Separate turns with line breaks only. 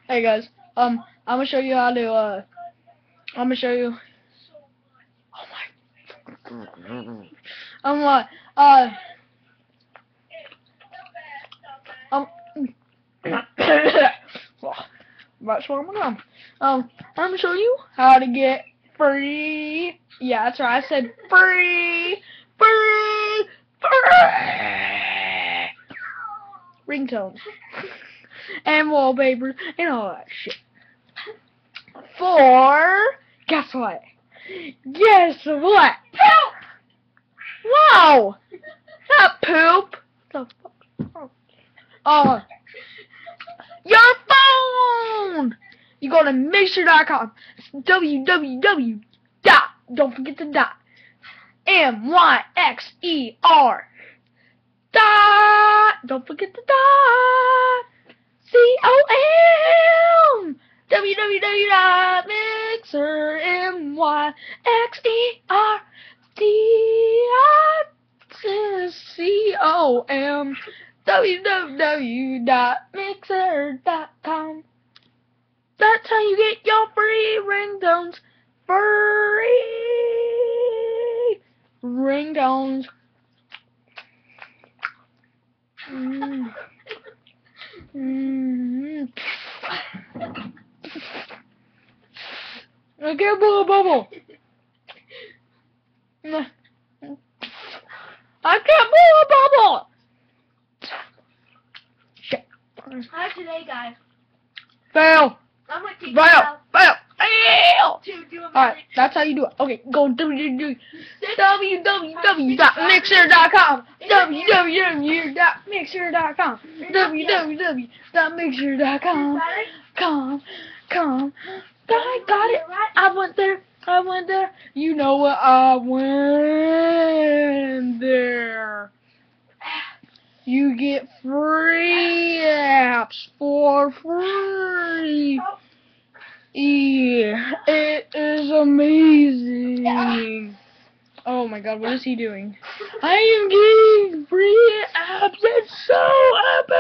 Hey guys, I'm gonna show you how to I'm gonna show you. Oh my. Um that's what I'm gonna. I'm gonna show you how to get free. Yeah, that's right. I said free, ringtones and wallpapers and all that shit. For guess what? Guess what? Poop! Wow! Not poop! The fuck? Your phone! You go to mixer.com. www. Don't forget the dot. MYXER. Dot. Don't forget the dot. COM. www.mixer. MYXER. COM. www.mixer.com. That's how you get your free ringtones. Free ringtones. I can't blow a bubble. I can't blow a bubble. Shit.
Hi today, guys.
Fail.
I'm gonna teach you
Fail.
how
Fail. Fail.
to do a
Alright, that's how you do it. Okay, go www.mixer.com. www.mixer.com. www.mixer.com. Come. I got it. I went there. You know what? I went there. You get free apps for free. Yeah, it is amazing. Oh my god, what is he doing? I am getting free apps. It's so epic.